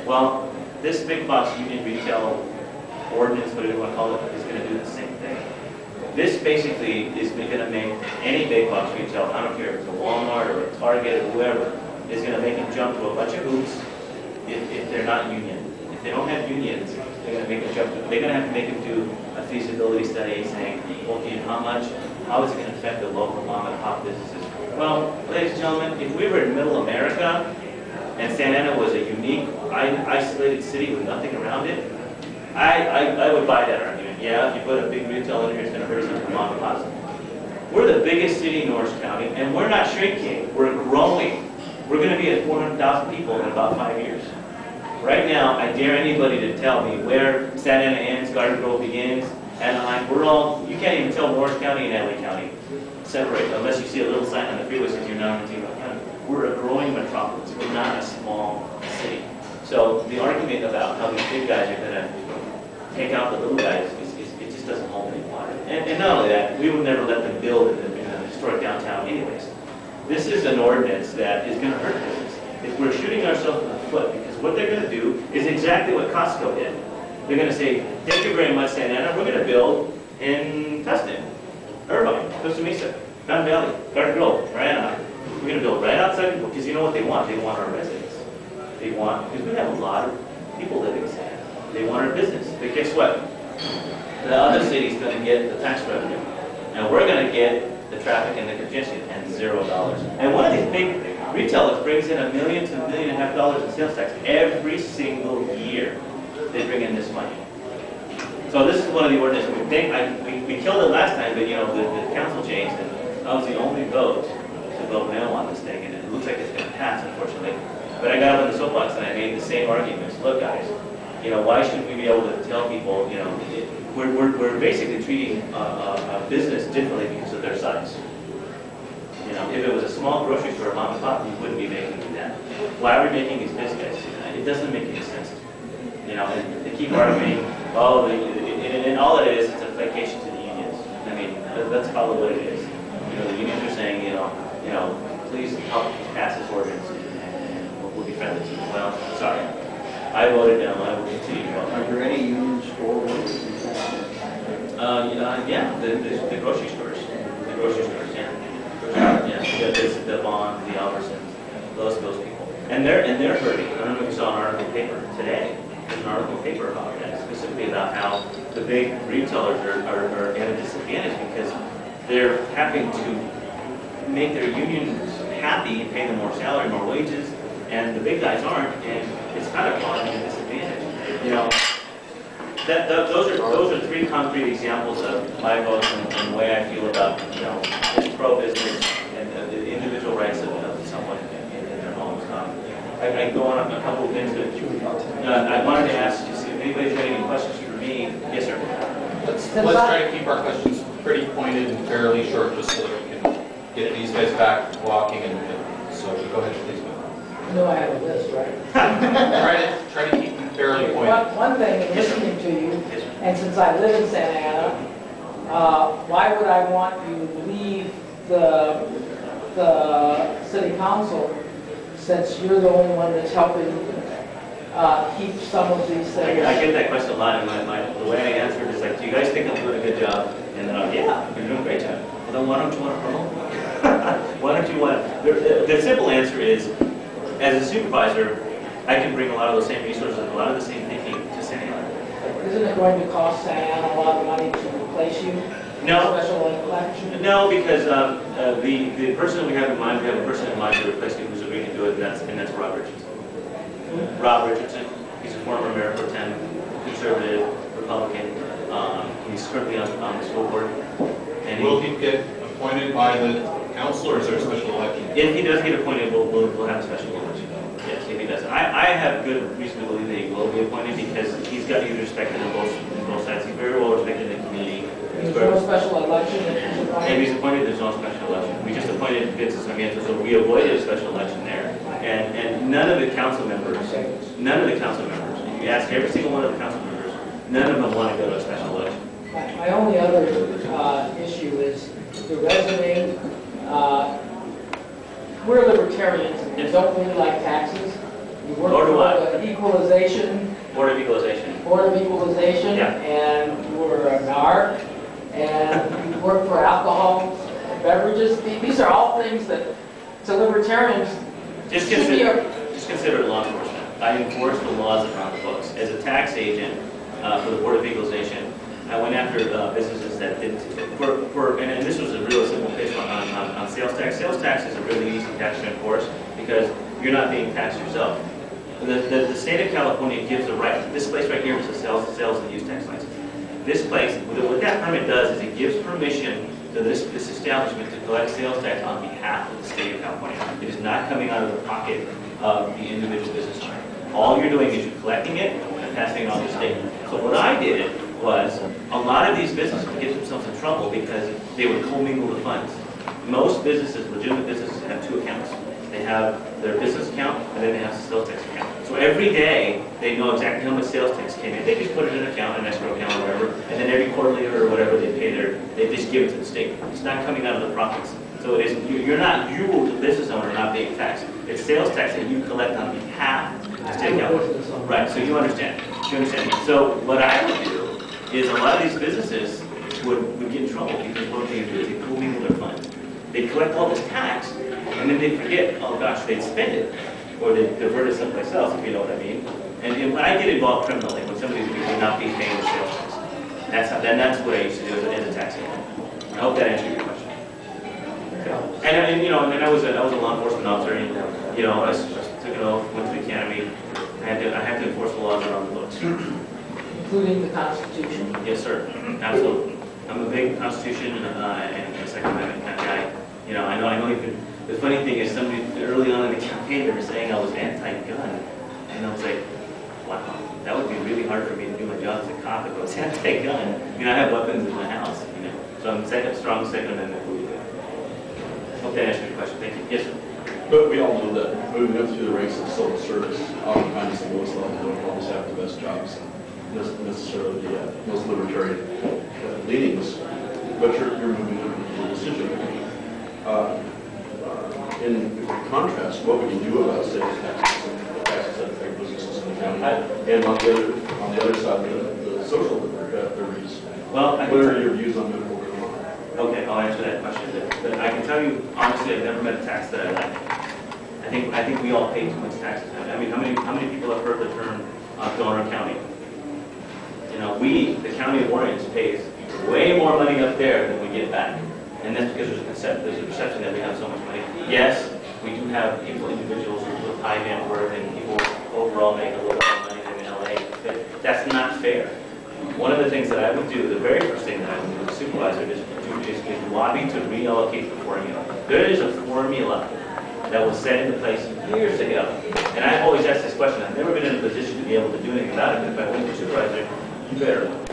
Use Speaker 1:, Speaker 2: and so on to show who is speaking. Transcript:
Speaker 1: Well, this big box union retail ordinance, whatever you want to call it, is going to do the same thing. This basically is going to make any big box retail, I don't care if it's a Walmart or a Target or whoever, is going to make them jump through a bunch of hoops if they're not union. If they don't have unions, they're going to make them jump through. They're going to have to make them do a feasibility study saying, okay, how is it going to affect the local mom and pop businesses? Well, ladies and gentlemen, if we were in middle America and Santa Ana was a unique, isolated city with nothing around it, I would buy that argument. Yeah, if you put a big retail in here, it's going to hurt some mom and pops. We're the biggest city in Orange County, and we're not shrinking. We're growing. We're going to be at 400,000 people in about 5 years. Right now, I dare anybody to tell me where Santa Ana ends, Garden Grove begins, Anaheim. You can't even tell Orange County and LA County separate unless you see a little sign on the freeway says you're not in Latino County. We're a growing metropolis. We're not a small city. So the argument about how these big guys are going to take out the little guys, it just doesn't hold any water. And not only that, we would never let them build in the historic downtown anyways. This is an ordinance that is going to hurt business. If we're shooting ourselves in the foot, because what they're going to do is exactly what Costco did. They're going to say, thank you very much, Santa Ana, we're going to build in Tustin, Irvine, Costa Mesa, Fountain Valley, Garden Grove, Anaheim. We're going to build right outside, because you know what they want? They want our residents. They want, because we have a lot of people living in Santa Ana. They want our business. But guess what? The other city's going to get the tax revenue. And we're going to get the traffic and the congestion and $0. And one of these big retailers brings in $1 million to $1.5 million in sales tax every single year. They bring in this money. So this is one of the ordinances. We killed it last time, but you know the council changed, and I was the only vote to vote no on this thing, and it looks like it's going to pass, unfortunately. But I got up in the soapbox and I made the same arguments. Look, guys, you know, why shouldn't we be able to tell people, you know, we're basically treating a business differently because of their size. You know, if it was a small grocery store, mom and pop, you wouldn't be making that. Why are we making these big guys? It doesn't make any sense. You know, and they keep arguing, oh, and all it is, it's a placation to the unions. I mean, that's probably what it is. You know, the unions are saying, you know, please help pass this ordinance, and we'll be friendly to you. Well, sorry, I voted no. I will continue to vote.
Speaker 2: Are there any unions for?
Speaker 1: Yeah, the grocery stores. The grocery stores, yeah. Yeah, the Vaughn, the Albertsons, those people, and they're hurting. I don't know if you saw an article in the paper today. There's an article in the paper about that, specifically about how the big retailers are at a disadvantage because they're having to make their unions happy and pay them more salary, more wages, and the big guys aren't, and it's kind of causing a disadvantage. You know, those are three concrete examples of my votes and the way I feel about, you know, this pro-business and the individual rights of someone in their homes. I go on a couple of things that I wanted to ask to see if anybody's got any questions for me. Yes, sir.
Speaker 3: Let's try to keep our questions pretty pointed and fairly short, just so that we can get these guys back walking. And so go ahead, please.
Speaker 4: You know I have a list, right?
Speaker 3: try to keep them fairly pointed.
Speaker 4: One thing, in listening to you, and since I live in Santa Ana, why would I want you to leave the city council since you're the only one that's helping keep some of these things?
Speaker 1: I get that question a lot, and the way I answer it is like, do you guys think I'm doing a good job? And then yeah, you're doing a great job. Well, then why don't you want to promote? Why don't you want to? The simple answer is, as a supervisor, I can bring a lot of those same resources and a lot of the same thinking to Santa Ana.
Speaker 4: Isn't it going to cost Santa Ana a lot of money to replace you?
Speaker 1: No.
Speaker 4: Special election?
Speaker 1: No, because the person we have in mind, we have a person in mind to replace me who's agreed to do it, and that's Rob Richardson. Rob Richardson, he's a former mayor pro tem, conservative, Republican. He's currently on the school board. And
Speaker 3: will he get appointed by the council, or is there a special election?
Speaker 1: If he does get appointed, we'll have a special election. Yes, if he does. I have good reason to believe that he will be appointed because he's respected on both sides. He's very well respected in the community.
Speaker 4: There's no special election if he's appointed?
Speaker 1: If he's appointed, there's no special election. We just appointed Vince Sarmiento, so we avoided a special election there. And none of the council members, if you ask every single one of the council members, none of them want to go to a special election.
Speaker 4: My only other issue is the resume. We're libertarians and we don't really like taxes. You work
Speaker 1: Board of
Speaker 4: for
Speaker 1: what?
Speaker 4: the equalization,
Speaker 1: Board of Equalization.
Speaker 4: Board of Equalization,
Speaker 1: Yeah.
Speaker 4: and you were a NAR, and you work for alcohol, beverages. These are all things that, to libertarians,
Speaker 1: Just
Speaker 4: should be
Speaker 1: consider it law enforcement. I enforce the laws that are on the books. As a tax agent for the Board of Equalization, I went after businesses that didn't, and this was a real simple pitch on sales tax. Sales tax is a really easy tax to enforce because you're not being taxed yourself. The state of California gives the right, this place right here is a sales and use tax license. This place, what that permit does is it gives permission to this establishment to collect sales tax on behalf of the state of California. It is not coming out of the pocket of the individual business owner. All you're doing is you're collecting it and passing it on to the state. So what I did was, a lot of these businesses would get themselves in trouble because they would commingle the funds. Most businesses, legitimate businesses, have two accounts. They have their business account and then they have the sales tax account. So every day, they know exactly how much sales tax came in. They just put it in an account, an escrow account or whatever, and then every quarterly or whatever they pay they just give it to the state. It's not coming out of the profits. So it isn't, you, the business owner, not being taxed. It's sales tax that you collect on behalf of the state of California. Right, so you understand. So what I would do is a lot of these businesses would get in trouble because what they do is they commingle their funds. They collect all this tax, and then they forget, oh gosh, they'd spend it, or they divert it someplace else, if you know what I mean. And when I get involved criminally, when somebody would not be paying the sales tax, that's what I used to do as a tax agent. I hope that answered your question. Okay. And you know, and I was a law enforcement officer, and you know, I took an oath, went to the academy. I had to enforce the laws that are on the books.
Speaker 4: including the Constitution.
Speaker 1: Yes, sir. Absolutely. I'm a big Constitution and Second Amendment kind of guy. You know, I know you could. The funny thing is, somebody early on in the campaign, they were saying I was anti-gun, and I was like, wow, that would be really hard for me to do my job as a cop if I was anti-gun. I mean, I have weapons in my house, you know, so I'm strong Second Amendment believer. Hope that answers your question. Thank you. Yes, sir.
Speaker 2: But we all know that moving up through the ranks of civil service, oftentimes the lowest level don't always have the best jobs, and necessarily the most libertarian leanings, but you're moving up into the decision making. In contrast, what we can do about sales taxes and the taxes that affect businesses in the county, and on the other side, the social liberties.
Speaker 1: Well,
Speaker 2: what are your views on medical marijuana?
Speaker 1: Okay, I'll answer that question. But I can tell you, honestly, I've never met a tax that I like. I think we all pay too much taxes. I mean, how many people have heard the term donor county? You know, the county of Orange pays way more money up there than we get back. And that's because there's a perception that we have so much money. Yes, we do have individuals with high net worth and people overall make a little bit of money in LA, but that's not fair. One of the things that I would do, the very first thing that I would do as a supervisor is lobby to reallocate the formula. There is a formula that was set into place years ago. And I've always asked this question. I've never been in a position to be able to do anything about it, but if I went to supervisor, you better